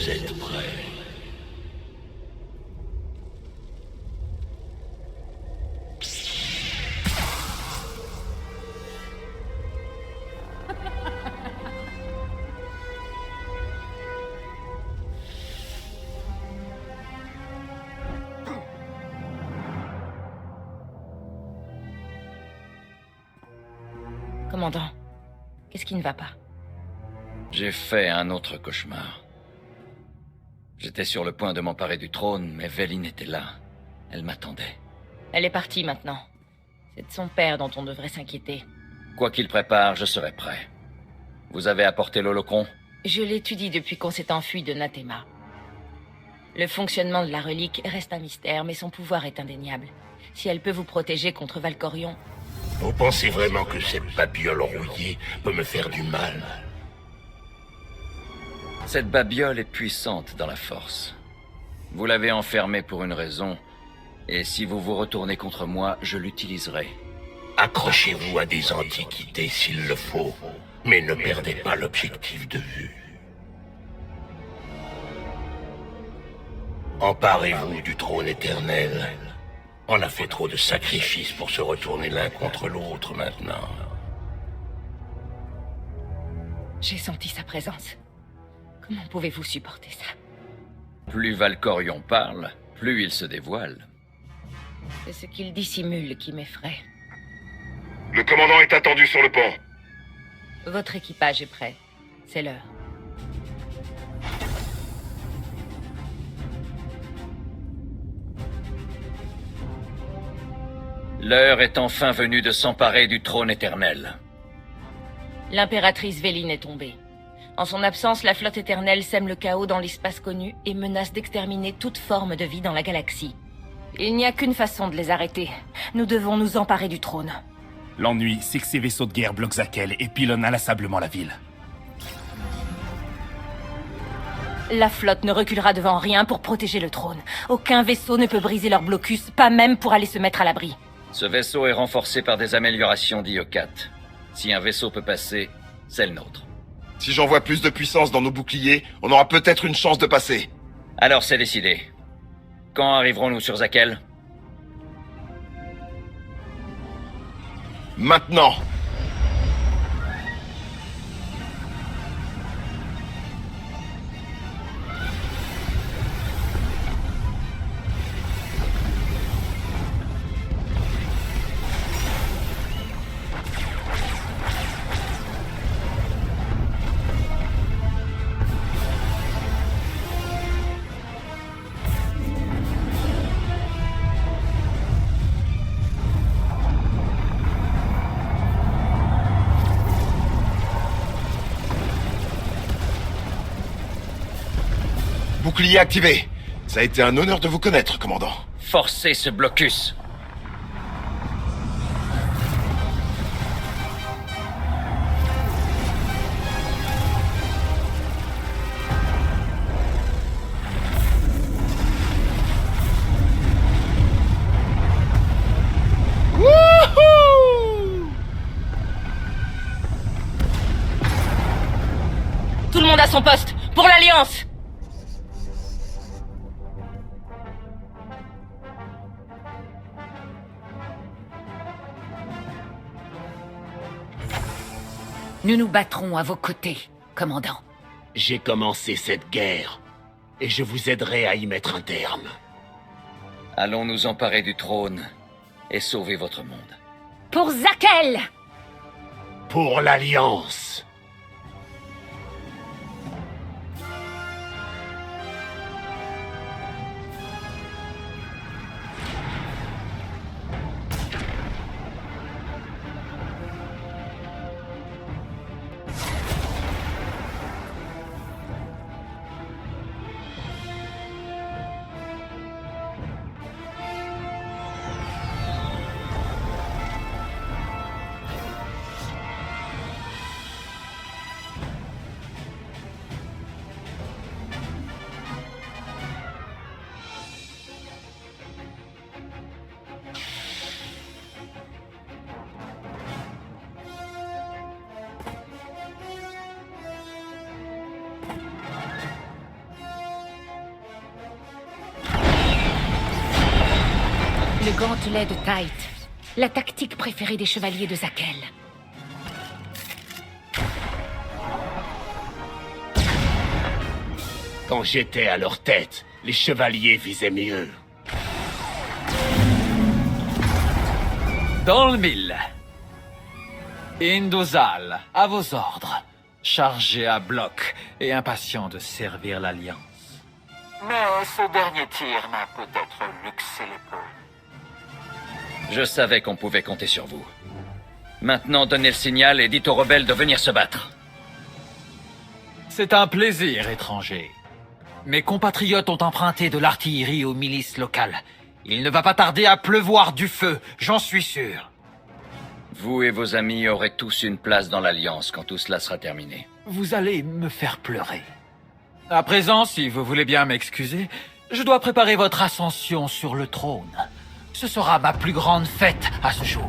vous êtes prêts. Commandant, qu'est-ce qui ne va pas? J'ai fait un autre cauchemar. J'étais sur le point de m'emparer du trône, mais Véline était là. Elle m'attendait. Elle est partie maintenant. C'est de son père dont on devrait s'inquiéter. Quoi qu'il prépare, je serai prêt. Vous avez apporté l'holocron? Je l'étudie depuis qu'on s'est enfui de Nathema. Le fonctionnement de la relique reste un mystère, mais son pouvoir est indéniable. Si elle peut vous protéger contre Valkorion... Vous pensez vraiment que cette babiole rouillée peut me faire du mal? Cette babiole est puissante dans la force. Vous l'avez enfermée pour une raison, et si vous vous retournez contre moi, je l'utiliserai. Accrochez-vous à des antiquités s'il le faut, mais ne perdez pas l'objectif de vue. Emparez-vous du trône éternel. On a fait trop de sacrifices pour se retourner l'un contre l'autre maintenant. J'ai senti sa présence. Comment pouvez-vous supporter ça? Plus Valkorion parle, plus il se dévoile. C'est ce qu'il dissimule qui m'effraie. Le commandant est attendu sur le pont. Votre équipage est prêt. C'est l'heure. L'heure est enfin venue de s'emparer du trône éternel. L'impératrice Véline est tombée. En son absence, la flotte éternelle sème le chaos dans l'espace connu et menace d'exterminer toute forme de vie dans la galaxie. Il n'y a qu'une façon de les arrêter. Nous devons nous emparer du trône. L'ennui, c'est que ces vaisseaux de guerre bloquent Zakel et pilonnent inlassablement la ville. La flotte ne reculera devant rien pour protéger le trône. Aucun vaisseau ne peut briser leur blocus, pas même pour aller se mettre à l'abri. Ce vaisseau est renforcé par des améliorations d'Io4. Si un vaisseau peut passer, c'est le nôtre. Si j'envoie plus de puissance dans nos boucliers, on aura peut-être une chance de passer. Alors c'est décidé. Quand arriverons-nous sur Zakel? Maintenant! Bouclier activé. Ça a été un honneur de vous connaître, commandant. Forcez ce blocus. Tout le monde à son poste! Pour l'Alliance! Nous nous battrons à vos côtés, commandant. J'ai commencé cette guerre, et je vous aiderai à y mettre un terme. Allons nous emparer du trône et sauver votre monde. Pour Zakel! Pour l'Alliance. Gantelet de Taït. La tactique préférée des chevaliers de Zakel. Quand j'étais à leur tête, les chevaliers visaient mieux. Dans le mille. Indozal, à vos ordres. Chargé à bloc et impatient de servir l'Alliance. Mais ce dernier tir m'a peut-être luxé l'épaule. Je savais qu'on pouvait compter sur vous. Maintenant, donnez le signal et dites aux rebelles de venir se battre. C'est un plaisir, étranger. Mes compatriotes ont emprunté de l'artillerie aux milices locales. Il ne va pas tarder à pleuvoir du feu, j'en suis sûr. Vous et vos amis aurez tous une place dans l'Alliance quand tout cela sera terminé. Vous allez me faire pleurer. À présent, si vous voulez bien m'excuser, je dois préparer votre ascension sur le trône. Ce sera ma plus grande fête à ce jour.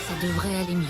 Ça devrait aller mieux.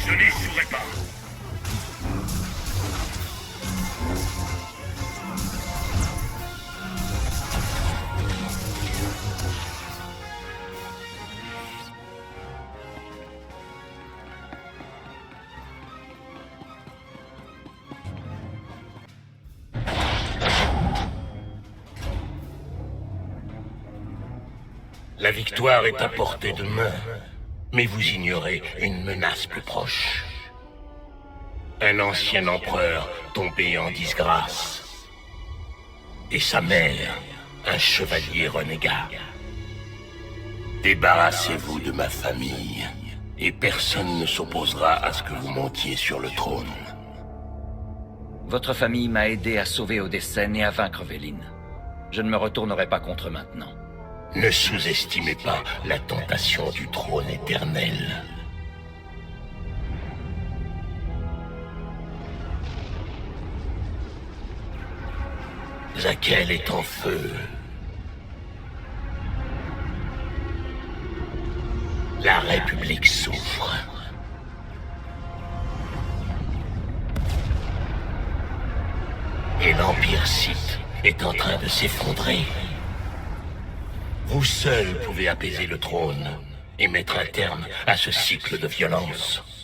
Je n'échouerai pas. La victoire est à portée de main, mais vous ignorez une menace plus proche. Un ancien empereur tombé en disgrâce. Et sa mère, un chevalier renégat. Débarrassez-vous de ma famille, et personne ne s'opposera à ce que vous montiez sur le trône. Votre famille m'a aidé à sauver Odessène et à vaincre Véline. Je ne me retournerai pas contre eux maintenant. Ne sous-estimez pas la tentation du trône éternel. Zakel est en feu. La République souffre. Et l'Empire Sith est en train de s'effondrer. Vous seul pouvez apaiser le trône et mettre un terme à ce cycle de violence.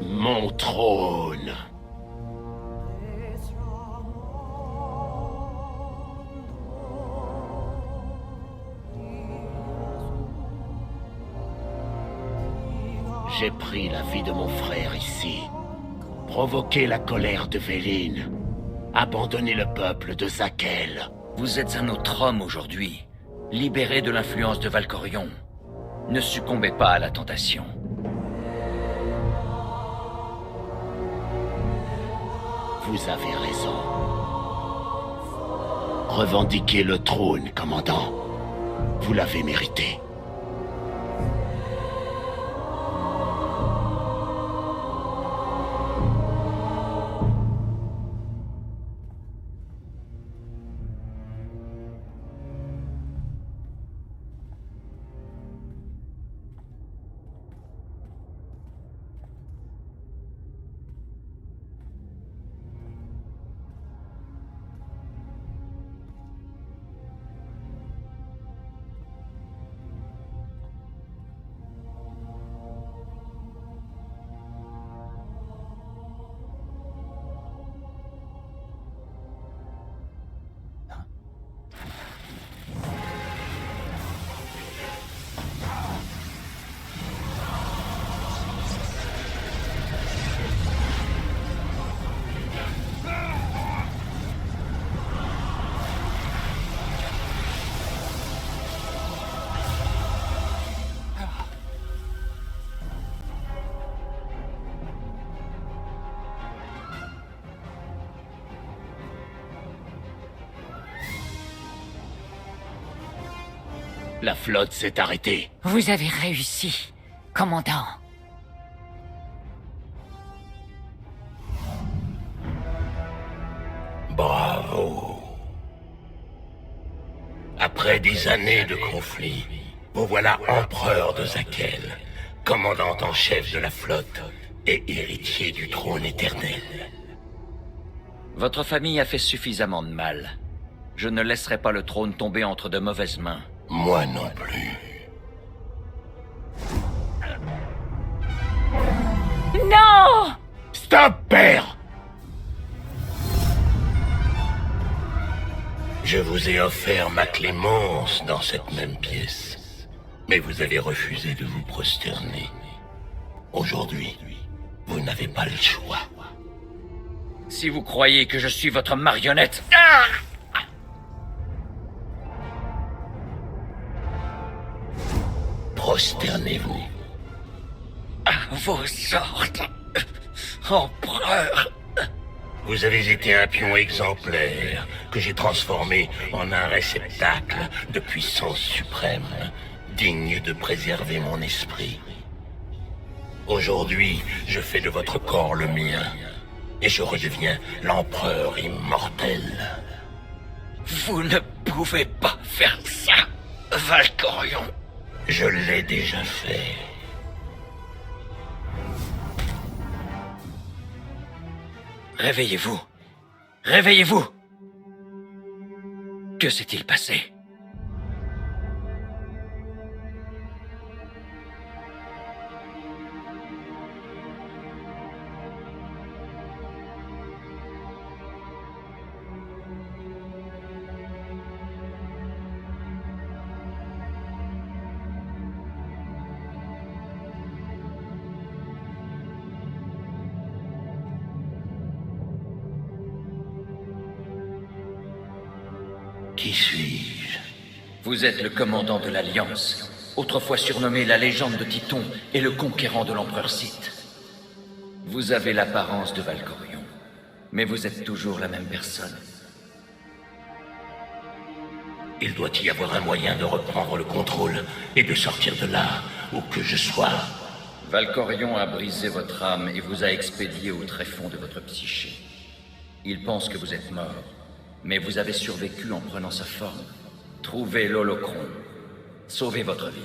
Mon trône. J'ai pris la vie de mon frère ici, provoqué la colère de Véline, abandonné le peuple de Zakel. Vous êtes un autre homme aujourd'hui, libéré de l'influence de Valkorion. Ne succombez pas à la tentation. Vous avez raison. Revendiquez le trône, commandant. Vous l'avez mérité. La flotte s'est arrêtée. Vous avez réussi, commandant. Bravo. Après des années de conflits, vous voilà empereur de Zakel, commandant en chef de la flotte et héritier du trône éternel. Votre famille a fait suffisamment de mal. Je ne laisserai pas le trône tomber entre de mauvaises mains. Moi non plus. Non! Stop, père! Je vous ai offert ma clémence dans cette même pièce, mais vous avez refusé de vous prosterner. Aujourd'hui, vous n'avez pas le choix. Si vous croyez que je suis votre marionnette... Prosternez-vous. À vos ordres, empereur. Vous avez été un pion exemplaire que j'ai transformé en un réceptacle de puissance suprême, digne de préserver mon esprit. Aujourd'hui, je fais de votre corps le mien, et je redeviens l'empereur immortel. Vous ne pouvez pas faire ça, Valkorion. Je l'ai déjà fait. Réveillez-vous. Réveillez-vous. Que s'est-il passé? Qui suis-je? Vous êtes le commandant de l'Alliance, autrefois surnommé la Légende de Titon et le conquérant de l'empereur Sith. Vous avez l'apparence de Valkorion, mais vous êtes toujours la même personne. Il doit y avoir un moyen de reprendre le contrôle et de sortir de là, où que je sois. Valkorion a brisé votre âme et vous a expédié au tréfonds de votre psyché. Il pense que vous êtes mort, mais vous avez survécu en prenant sa forme. Trouvez l'Holocron. Sauvez votre vie.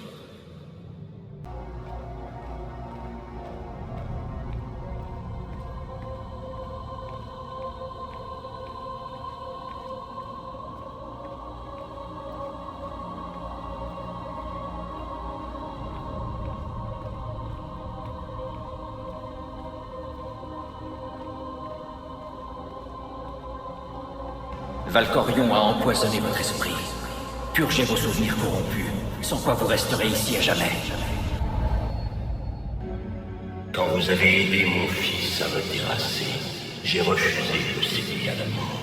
Valkorion a empoisonné votre esprit. Purgez vos souvenirs corrompus, sans quoi vous resterez ici à jamais. Quand vous avez aidé mon fils à me terrasser, j'ai refusé de céder à la mort.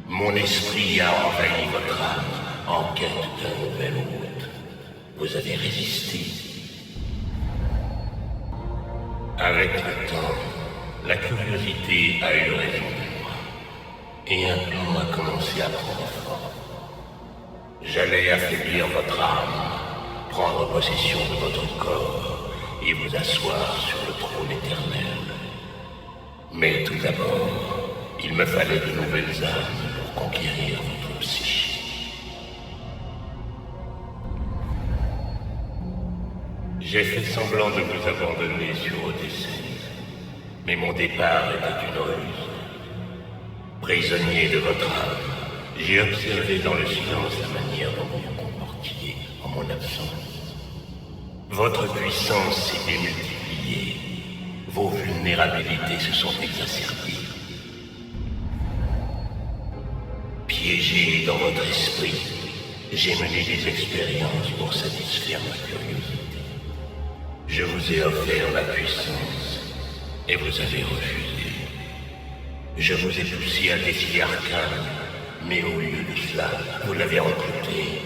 Mon esprit a envahi votre âme en quête d'un nouvel hôte. Vous avez résisté. Avec le temps, la curiosité a eu raison de moi. Et un plan a commencé à prendre forme. J'allais affaiblir votre âme, prendre possession de votre corps et vous asseoir sur le trône éternel. Mais tout d'abord, il me fallait de nouvelles âmes pour conquérir votre psyché. J'ai fait semblant de vous abandonner sur Odyssée, mais mon départ était une ruse. Prisonnier de votre âme, j'ai observé dans le silence la manière dont vous vous comportiez en mon absence. Votre puissance s'est démultipliée, vos vulnérabilités se sont exacerbées. Piégé dans votre esprit, j'ai mené des expériences pour satisfaire ma curiosité. Je vous ai offert ma puissance, et vous avez refusé. Je vous ai poussé à défier Arcane, mais au lieu de cela, vous l'avez recruté.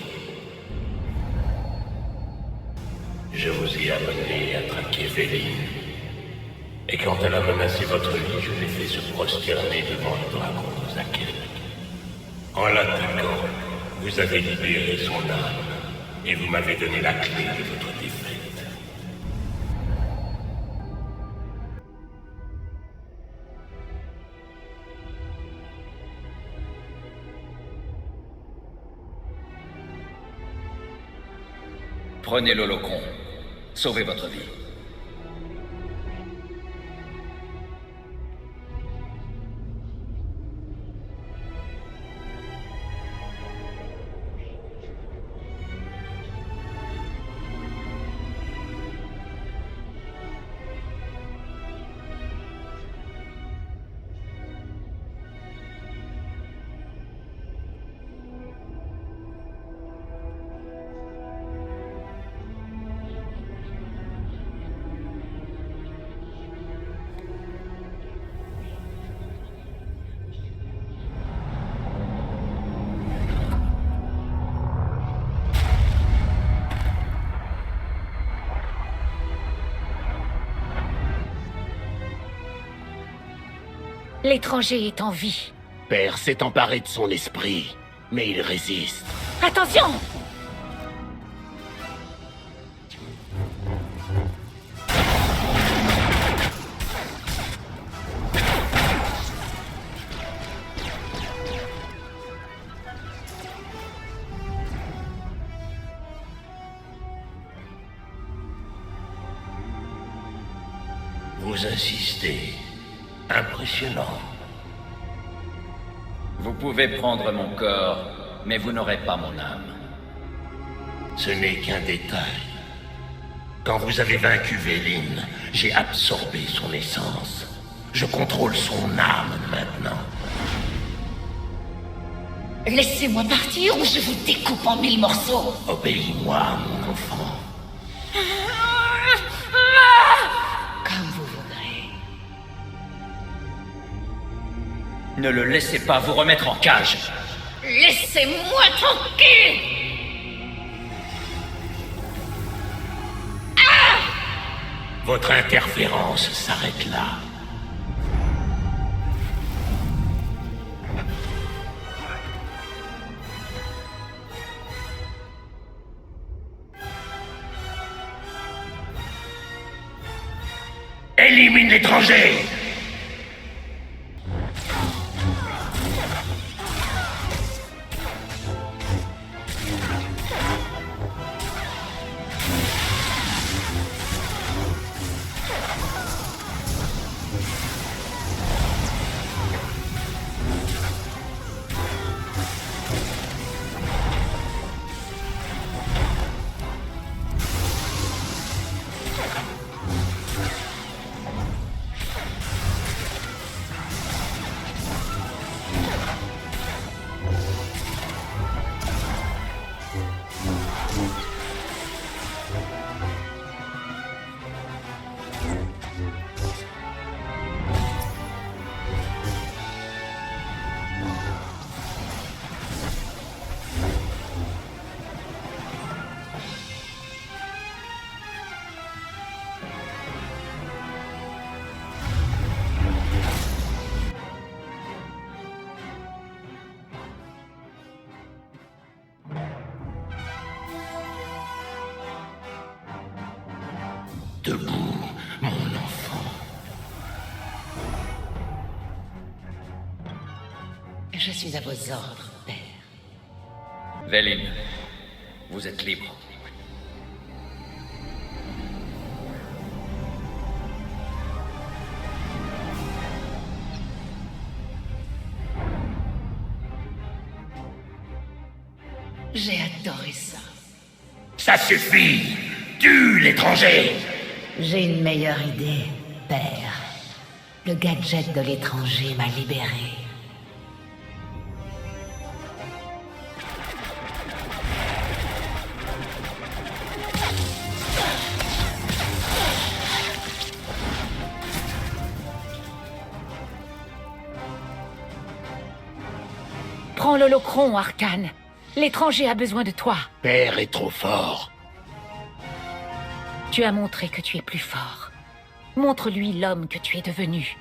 Je vous ai amené à traquer Véline. Et quand elle a menacé votre vie, je l'ai fait se prosterner devant le dragon Zakel. En l'attaquant, vous avez libéré son âme, et vous m'avez donné la clé de votre défaite. Prenez l'holocron. Sauvez votre vie. L'étranger est en vie. Père s'est emparé de son esprit, mais il résiste. Attention! Vous insistez. Impressionnant. Vous pouvez prendre mon corps, mais vous n'aurez pas mon âme. Ce n'est qu'un détail. Quand vous avez vaincu Véline, j'ai absorbé son essence. Je contrôle son âme maintenant. Laissez-moi partir ou je vous découpe en 1000 morceaux. Obéis-moi, mon enfant. Comme vous voudrez. Ne le laissez pas vous remettre en cage. Laissez-moi tranquille. Votre interférence s'arrête là. Élimine l'étranger! Debout, mon enfant. Je suis à vos ordres, père. Veline, vous êtes libre. J'ai adoré ça. Ça suffit! Tue l'étranger! J'ai une meilleure idée, père. Le gadget de l'étranger m'a libéré. Prends l'holocron, Arcane. L'étranger a besoin de toi. Père est trop fort. Tu as montré que tu es plus fort. Montre-lui l'homme que tu es devenu.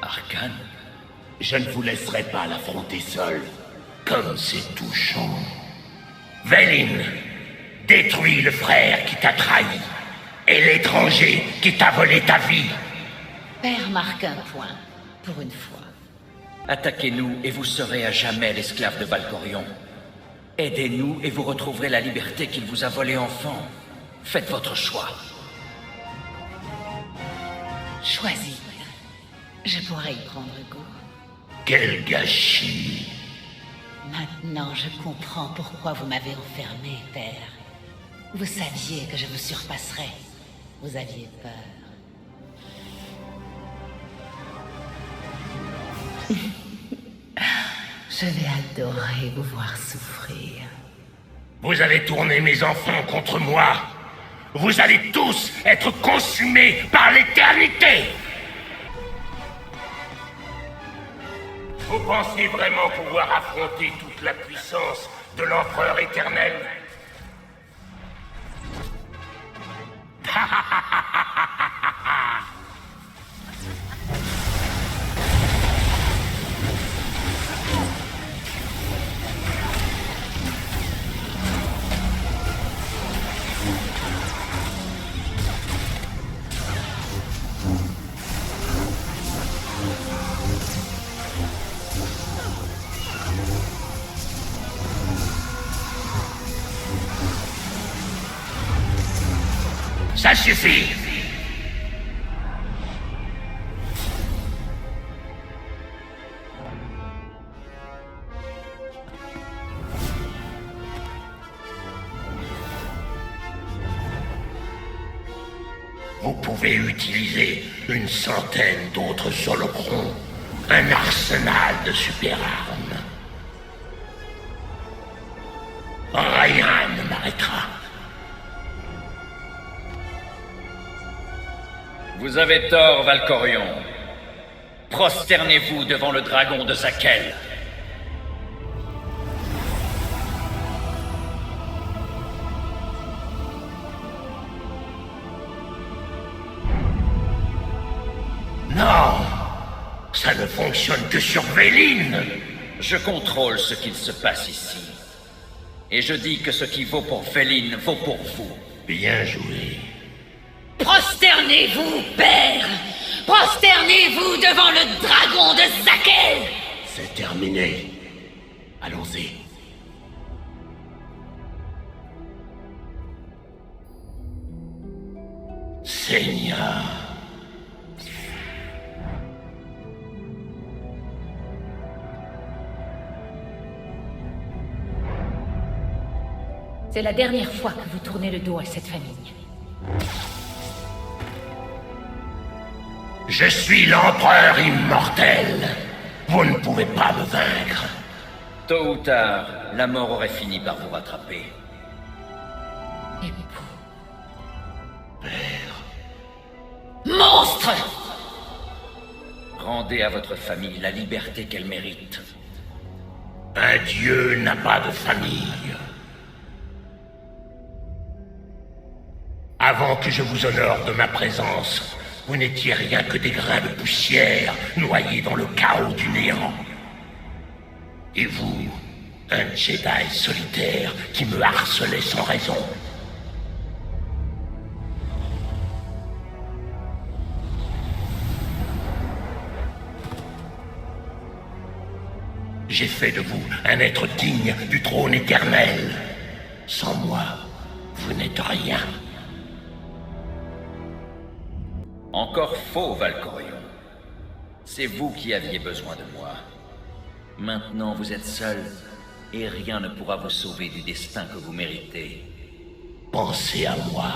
Arcane? Je ne vous laisserai pas l'affronter seul. Comme c'est touchant. Veline, détruis le frère qui t'a trahi. Et l'étranger qui t'a volé ta vie. Père marque un point, pour une fois. Attaquez-nous et vous serez à jamais l'esclave de Valkorion. Aidez-nous et vous retrouverez la liberté qu'il vous a volée enfant. Faites votre choix. Choisis. Je pourrais y prendre goût. Quel gâchis. Maintenant, je comprends pourquoi vous m'avez enfermé, père. Vous saviez que je vous surpasserais. Vous aviez peur. Je vais adorer vous voir souffrir. Vous avez tourné mes enfants contre moi. Vous allez tous être consumés par l'éternité. Vous pensez vraiment pouvoir affronter toute la puissance de l'Empereur éternel? Ça suffit! Vous pouvez utiliser une centaine d'autres holocrons, un arsenal de super-armes. Rien ne m'arrêtera. Vous avez tort, Valkorion. Prosternez-vous devant le dragon de Zakel. Non! Ça ne fonctionne que sur Veline! Je contrôle ce qu'il se passe ici. Et je dis que ce qui vaut pour Veline vaut pour vous. Bien joué. Prosternez-vous, père! Prosternez-vous devant le dragon de Zakel! C'est terminé. Allons-y. Seigneur. C'est la dernière fois que vous tournez le dos à cette famille. Je suis l'empereur immortel. Vous ne pouvez pas me vaincre. Tôt ou tard, la mort aurait fini par vous rattraper. Époux. Père. Monstre! Rendez à votre famille la liberté qu'elle mérite. Un dieu n'a pas de famille. Avant que je vous honore de ma présence, vous n'étiez rien que des grains de poussière noyés dans le chaos du néant. Et vous, un Jedi solitaire qui me harcelait sans raison. J'ai fait de vous un être digne du trône éternel. Sans moi, vous n'êtes rien. Encore faux, Valkorion. C'est vous qui aviez besoin de moi. Maintenant, vous êtes seul, et rien ne pourra vous sauver du destin que vous méritez. Pensez à moi,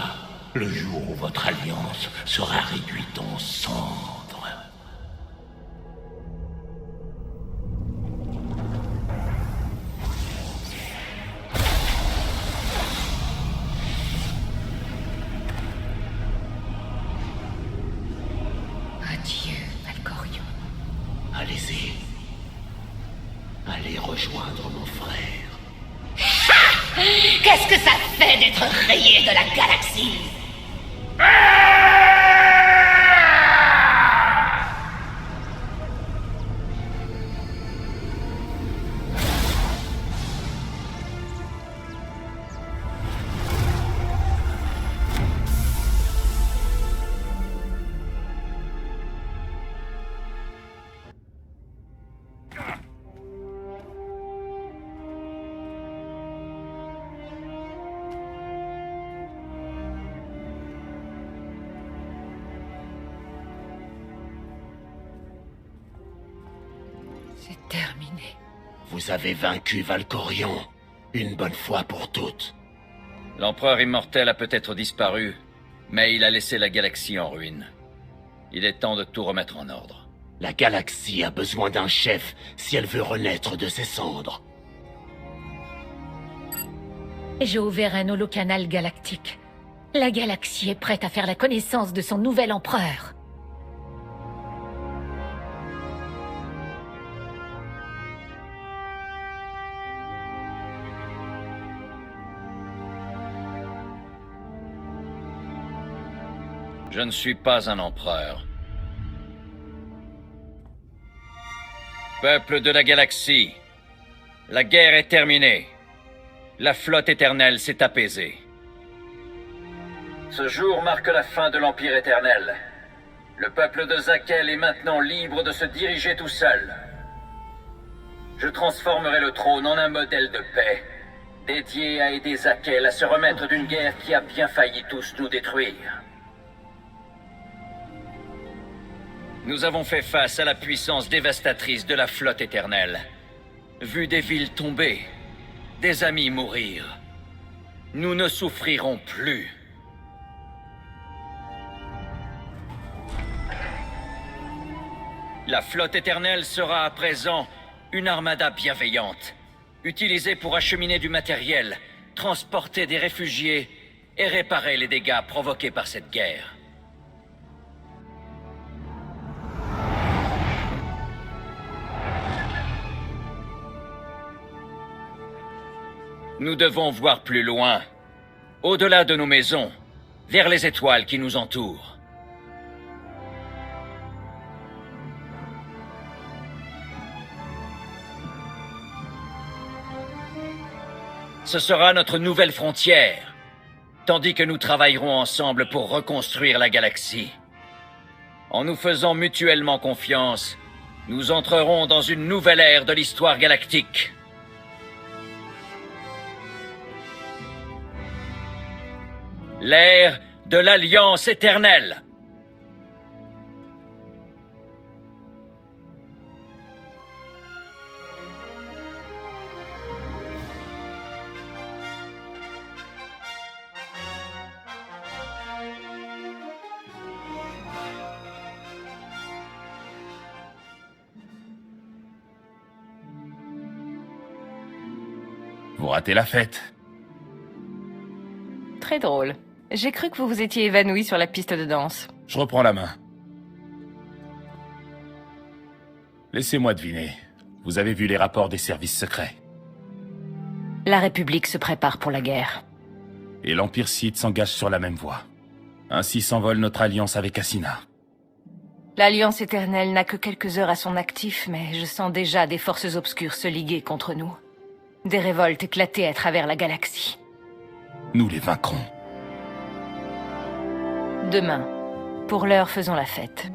le jour où votre alliance sera réduite en cendres. Adieu, Valkorion. Allez-y. Allez rejoindre mon frère. Qu'est-ce que ça fait d'être rayé de la galaxie? C'est terminé. Vous avez vaincu Valkorion, une bonne fois pour toutes. L'empereur immortel a peut-être disparu, mais il a laissé la galaxie en ruine. Il est temps de tout remettre en ordre. La galaxie a besoin d'un chef si elle veut renaître de ses cendres. J'ai ouvert un holocanal galactique. La galaxie est prête à faire la connaissance de son nouvel empereur. Je ne suis pas un empereur. Peuple de la galaxie, la guerre est terminée. La flotte éternelle s'est apaisée. Ce jour marque la fin de l'Empire éternel. Le peuple de Zakel est maintenant libre de se diriger tout seul. Je transformerai le trône en un modèle de paix, dédié à aider Zakel à se remettre d'une guerre qui a bien failli tous nous détruire. Nous avons fait face à la puissance dévastatrice de la flotte éternelle. Vu des villes tomber, des amis mourir, nous ne souffrirons plus. La flotte éternelle sera à présent une armada bienveillante, utilisée pour acheminer du matériel, transporter des réfugiés et réparer les dégâts provoqués par cette guerre. Nous devons voir plus loin, au-delà de nos maisons, vers les étoiles qui nous entourent. Ce sera notre nouvelle frontière, tandis que nous travaillerons ensemble pour reconstruire la galaxie. En nous faisant mutuellement confiance, nous entrerons dans une nouvelle ère de l'histoire galactique. L'ère de l'Alliance éternelle. Vous ratez la fête. Très drôle. J'ai cru que vous vous étiez évanoui sur la piste de danse. Je reprends la main. Laissez-moi deviner. Vous avez vu les rapports des services secrets. La République se prépare pour la guerre. Et l'Empire Sith s'engage sur la même voie. Ainsi s'envole notre alliance avec Asina. L'Alliance éternelle n'a que quelques heures à son actif, mais je sens déjà des forces obscures se liguer contre nous. Des révoltes éclater à travers la galaxie. Nous les vaincrons. Demain. Pour l'heure, faisons la fête.